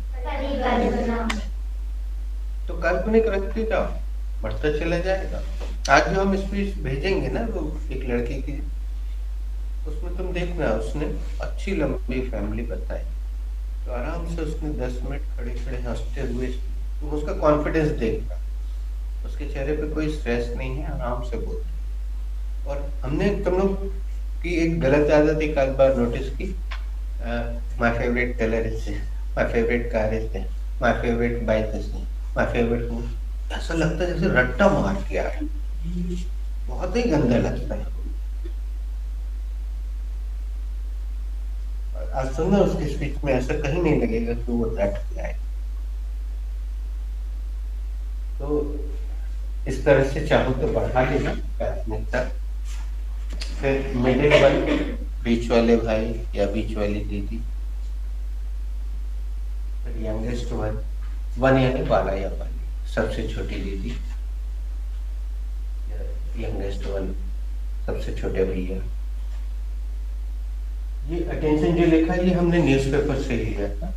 तो काल्पनिक रखते जाओ, बढ़ता चला जाएगा। आज जो हम स्पीच भेजेंगे ना, वो एक लड़की की, उसमें तुम देखना, उसने अच्छी लंबी फैमिली बताई, तो आराम से उसने 10 मिनट खड़े खड़े हंसते हुए, तुम उसका कॉन्फिडेंस देखना, उसके चेहरे पे कोई स्ट्रेस नहीं है, आराम से बोलते। और हमने तुम लोग की एक गलत आदत एक आध बार नोटिस की, my favourite colour is, my favourite car is, my favourite bike is, my favourite movie. ऐसा लगता है जैसे रट्टा मार के आ रहा है, बहुत ही गंदा लगता है। आज सुनना, उसकी स्पीच में ऐसा कहीं नहीं लगेगा कि वो रट के आए। तो इस तरह से चाहो तो बढ़ा लेना प्राथमिकता। फिर मिडिल वन, बीच वाले भाई या बीच वाली दीदी, फिर यंगेस्ट वन यानी बाला या बाली, सबसे छोटी दीदी, यंगेस्ट वन, सबसे छोटे भैया। ये अटेंशन जो लिखा है, ये हमने न्यूज़पेपर से लिया था।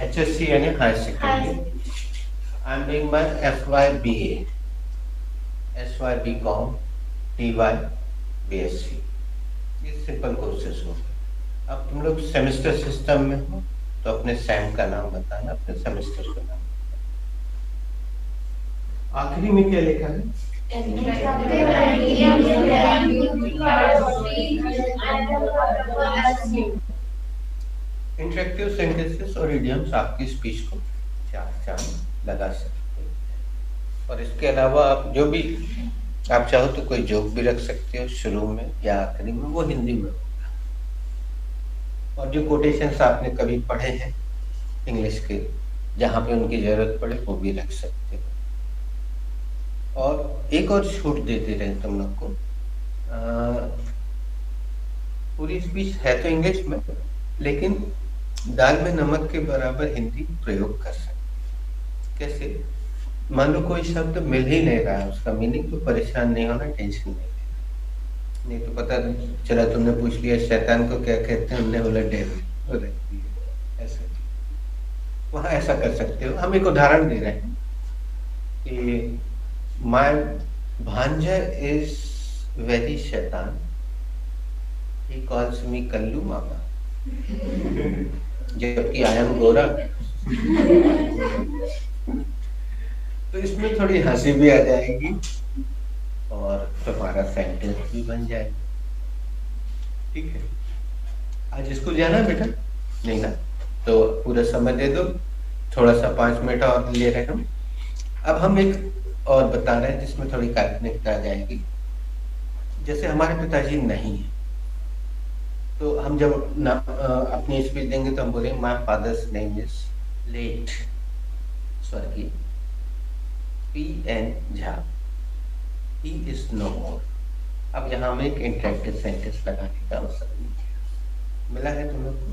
HSC यानी higher secondary, I am doing my FY BA, SY BCom, TY BSc, ये सिंपल कोर्सेज हो गए। अब तुम लोग सेमेस्टर सिस्टम में हो, तो अपने सैम का नाम बताना, अपने सेमेस्टर का नाम। आखिरी में क्या लिखा है? इंटरेक्टिव सेंटेंसेस और इडियम्स आपकी स्पीच को चार चांद लगा सकते हैं। और इसके अलावा आप जो भी आप चाहो तो कोई जोक भी रख सकते हो शुरू में या आखिरी में, वो हिंदी में होगा। और जो कोटेशंस आपने कभी पढ़े हैं इंग्लिश के, जहाँ पे उनकी जरूरत पड़े, वो भी रख सकते हो। और एक और छूट देते रहे तुम लोग को, पूरी स्पीच है तो इंग्लिश में, लेकिन दाल में नमक के बराबर हिंदी प्रयोग कर सकते। कैसे? मान लो कोई शब्द मिल ही नहीं रहा है उसका मीनिंग, तो परेशान नहीं होना, टेंशन नहीं लेना। नहीं तो पता चला तुमने पूछ लिया शैतान को क्या कहते हैं, हमने बोला डेविल, ऐसा वहाँ ऐसा कर सकते हो। हम एक उदाहरण दे रहे हैं कि माय भांजा इज वेरी शैतान, ही कॉल्स मी कल्लू मामा, जबकि आई एम गोरा। तो इसमें थोड़ी हंसी भी आ जाएगी और तुम्हारा सेंटेंस भी बन जाएगा। ठीक है, आज स्कूल जाना है बेटा? नहीं ना, तो पूरा समय दे दो, थोड़ा सा 5 मिनट और ले रहे हम। अब हम एक और बता रहे हैं जिसमें थोड़ी काल्पनिकता आ जाएगी। जैसे हमारे पिताजी नहीं है, तो हम जब अपनी स्पीच देंगे तो हम बोलेंगे my father's name is late स्वर्गीय P.N. Jha, he is no more. अब यहाँ में एक इंटरेक्टिव सेंटेंस लगाने का अवसर मिला है तुम लोग को।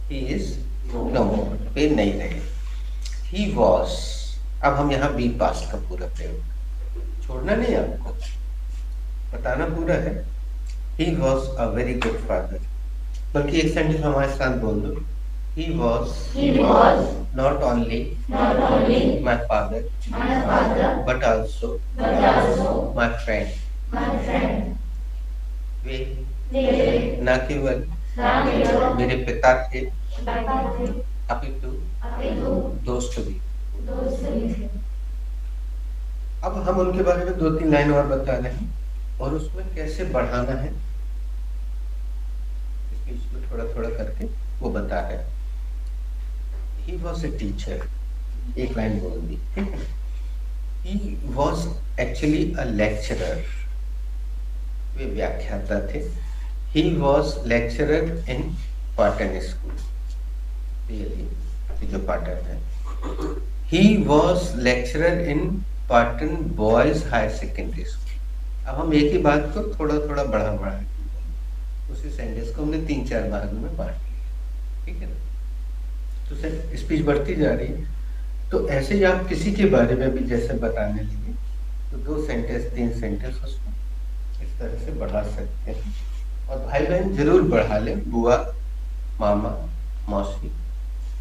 ही इज नो मोर, वे नहीं रहे। ही वॉज, अब हम यहाँ बी पास्ट का पूरा प्रयोग, छोड़ना नहीं आपको, बताना पूरा है। He was a very good father, बल्कि एक सेंटेंस हमारे साथ बोल दो, He was not only my father, but also my friend. वे न केवल मेरे पिता थे, अपितु दोस्त भी। अब हम उनके बारे में 2-3 लाइन और बता रहे हैं और उसमें कैसे बढ़ाना है इसको थोड़ा थोड़ा करके वो बता रहे हैं। He was a teacher, एक लाइन बोल दी, ठीक है। He was actually a lecturer, वे व्याख्याता थे। He was lecturer in Patan school, ये जो पाटन है। He was lecturer in Patan boys higher secondary school। अब हम एक ही बात को थोड़ा थोड़ा बढ़ा उसी सेंटेंस को हमने 3-4 भागों में बांट लिया, ठीक है ना। तो सर स्पीच बढ़ती जा रही है, तो ऐसे ही आप किसी के बारे में भी जैसे बताने लगे तो 2 सेंटेंस 3 सेंटेंस उसको इस तरह से बढ़ा सकते हैं। और भाई बहन जरूर बढ़ा लें, बुआ, मामा, मौसी,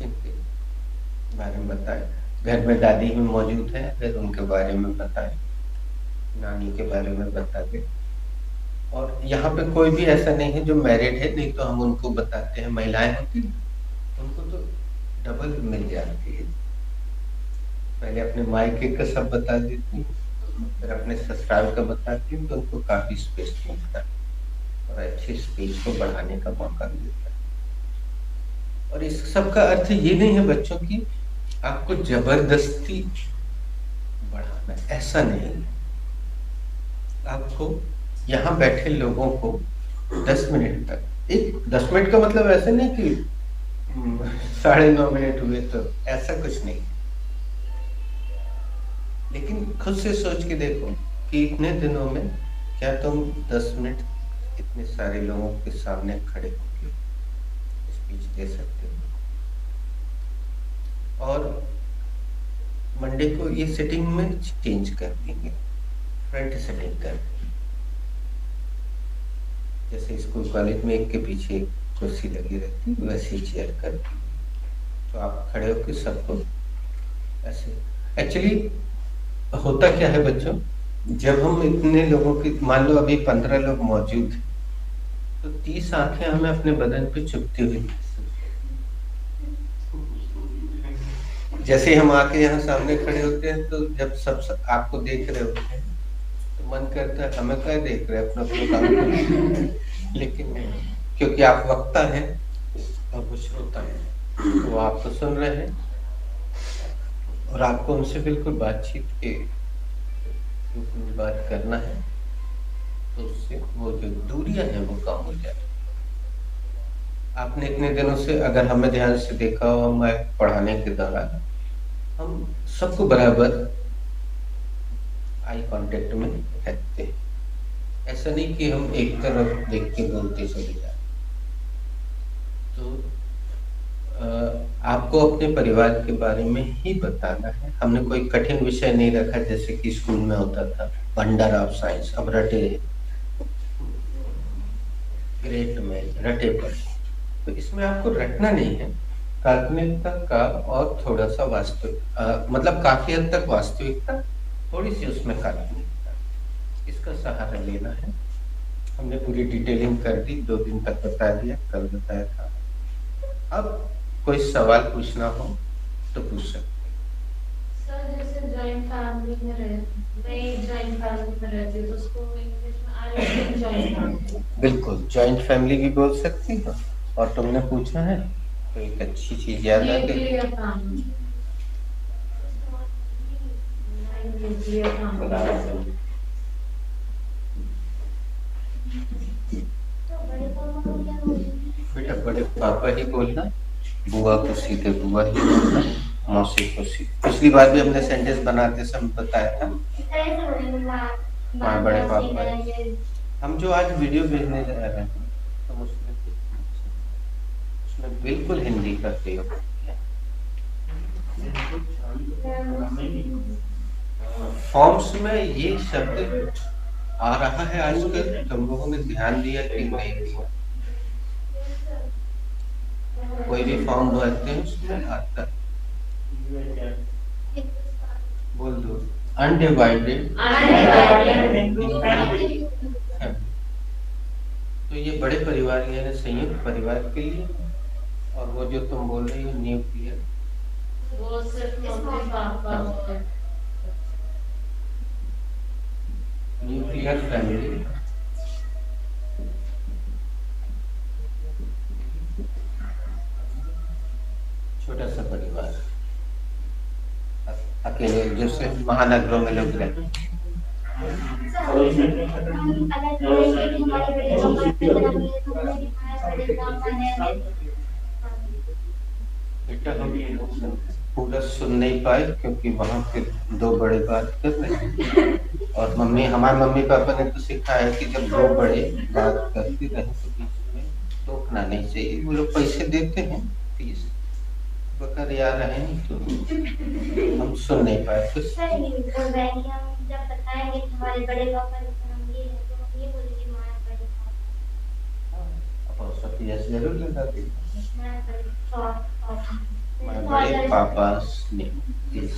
इनके बारे में बताएं। घर में दादी भी मौजूद है, फिर उनके बारे में बताएं, नानी के बारे में बता दें। और यहाँ पे कोई भी ऐसा नहीं है जो मैरिड है, नहीं तो हम उनको बताते हैं। महिलाएं होती हैं उनको तो डबल मिल जाती है, पहले अपने मायके का सब बता देती हूँ, फिर अपने ससुराल का बताती हूँ, तो उनको काफी स्पेस मिलता है और अच्छी स्पीच को बढ़ाने का मौका मिलता है। और इस सब का अर्थ ये नहीं है बच्चों की आपको जबरदस्ती बढ़ाना, ऐसा नहीं। आपको यहाँ बैठे लोगों को 10 मिनट तक, 10 मिनट का मतलब ऐसा नहीं कि 9.5 मिनट हुए तो, ऐसा कुछ नहीं। लेकिन खुद से सोच के देखो कि इतने दिनों में क्या तुम 10 मिनट इतने सारे लोगों के सामने खड़े होकर स्पीच दे सकते हो। और मंडे को ये सेटिंग में चेंज कर देंगे, फ्रंट सेटिंग कर देंगे। जैसे स्कूल कॉलेज में एक के पीछे एक कुर्सी लगी रहती है, वैसे चेयर कर दी, तो आप खड़े होकर सबको ऐसे। एक्चुअली होता क्या है बच्चों, जब हम इतने लोगों की, मान लो अभी 15 लोग मौजूद हैं, तो 30 आंखें हमें अपने बदन पे चुभती हुई। जैसे हम आके यहाँ सामने खड़े होते हैं तो जब सब आपको देख रहे होते हैं तो मन करता है हमें क्या देख रहे हैं, अपना काम करें। लेकिन नहीं, क्योंकि आप वक्ता हैं और वो श्रोता है, तो वो आपको सुन रहे हैं और आपको उनसे बिल्कुल बातचीत के रूप में बात करना है, तो उससे वो जो दूरियां हैं वो कम हो जाए। आपने इतने दिनों से अगर हमें ध्यान से देखा हो, मैं पढ़ाने के दौरान हम सबको बराबर आई कांटेक्ट में रखते हैं। ऐसा नहीं कि हम एक तरफ देख के बोलते चले जाए। तो आपको अपने परिवार के बारे में ही बताना है। हमने कोई कठिन विषय नहीं रखा जैसे कि स्कूल में होता था वंडर ऑफ साइंस, अब रटे ग्रेट में रटे पर। तो इसमें आपको रटना नहीं है, काल्पनिकता का और थोड़ा सा वास्तविक, मतलब काफी हद तक वास्तविकता, थोड़ी सी उसमें काल्पनिकता, इसका सहारा लेना है। हमने पूरी डिटेलिंग कर दी, 2 दिन तक बता दिया, कल बताया था। अब कोई सवाल पूछना हो तो पूछ सकते हैं। सर जैसे जॉइंट फैमिली में रहती हूँ तो उसको इंग्लिश में I live in joint family. बिल्कुल जॉइंट फैमिली भी बोल सकती हो। और तुमने पूछा है तो एक अच्छी चीज याद आ गई। बेटा बड़े पापा ही बोलना, बुआ को सीधे बुआ ही बोलना, मौसी को सीधे। पिछली बार भी हमने सेंटेंस बनाते समय बताया था बड़े पापा। हम जो आज वीडियो भेजने जा रहे हैं तो उसमें बिल्कुल हिंदी का प्रयोग किया। फॉर्म्स में ये शब्द आ रहा है आजकल, तुम लोगों ने ध्यान दिया कि नहीं दिया? कोई भी फॉर्म भरते हैं उसमें आता है। बोल दो अनडिवाइडेड तो ये बड़े परिवार यानी संयुक्त परिवार के लिए, और वो जो तुम बोल रही हो न्यूक्लियर, वो सिर्फ मम्मी पापा और न्यूक्लियर फैमिली। छोटा सा परिवार, अकेले जैसे महानगरों में लोग रहते हैं। बेटा हम पूरा सुन नहीं पाए क्योंकि वहाँ पे दो बड़े बात कर रहे हैं, और हमारे मम्मी पापा ने तो सिखाया कि जब दो बड़े बात करते रहे तो बीच में टोकना नहीं चाहिए। वो लोग पैसे देते हैं फीस बकर याद रहे नहीं तो हम सुन नहीं पाए कुछ। सर हम जब बताएंगे कि हमारे बड़े पापा ने हम ये है तो हम ये बोलेंगे माया बड़े पापा। अपॉस्ट्रोफी एस जरूर लगाते हैं। माया बड़े पापा। My big papa's name is.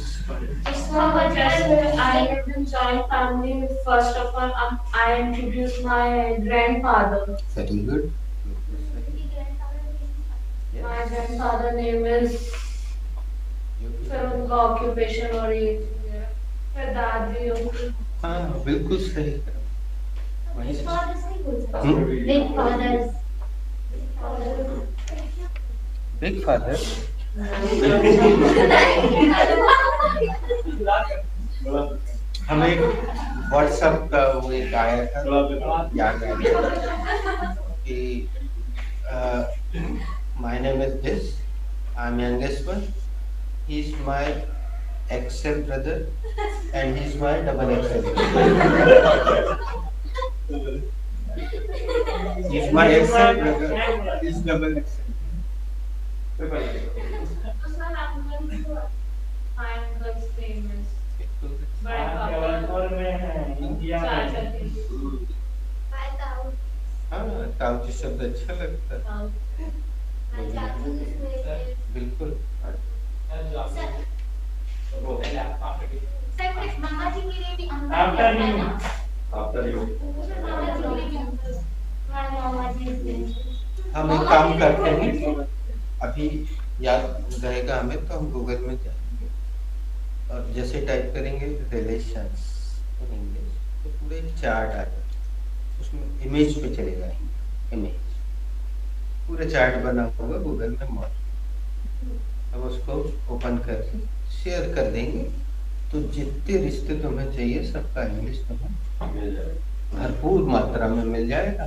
So much as I live in joint family. First of all, I introduce my grandfather. Very good. My grandfather name is. फिर उनका ऑक्यूपेशन और ये फिर दादी उनकी हाँ बिल्कुल सही करा। वहीं से Big fathers. बिग फादर हमें एक व्हाट्सएप का वो एक आया था, याद आ गया कि my name is this, I am youngest one, he is my excel brother and he is my double excel, he is my excel brother, he is double excel. My uncle's name is बड़े पापा चाचा जी हाँ ताऊ शब्द अच्छा लगता है, बिल्कुल। मामा जी के लिए भी After you. After you. मामा जी हम एक काम करते हैं, अभी याद रहेगा हमें तो हम गूगल में जाएंगे और जैसे टाइप करेंगे रिलेशंस इन इंग्लिश तो पूरे एक चार्ट आ जाएगा, उसमें इमेज पे चले जाएंगे, इमेज पूरा चार्ट बना हुआ गूगल में मौजूद, अब उसको ओपन करके शेयर कर देंगे तो जितने रिश्ते तुम्हें चाहिए सबका इंग्लिश तुम्हें भरपूर मात्रा में मिल जाएगा,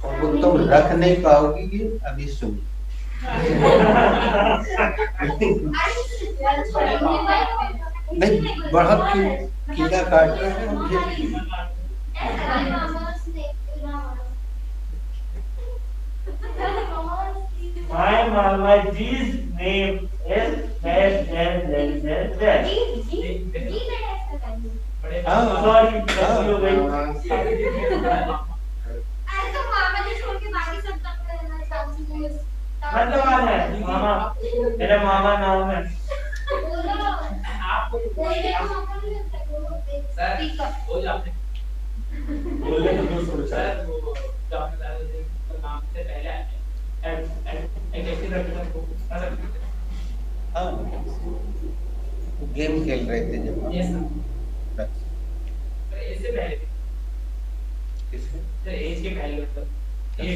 और वो तुम रख नहीं पाओगी ये अभी सुनिए। नहीं बहुत कीड़ा काट रहे हैं मुझे। My Mamaji's name is dash dash dash dash dash. हाँ Sorry, गलती हो गई। धन्यवाद है मामा, मेरा मामा नाम है। हो जाते बोले तो कुछ सोचा। सर वो नाम से पहले हाँ गेम खेल रहे थे जब हम। यस बस, सर इससे पहले किसमें? सर एज के पहले मतलब 18 से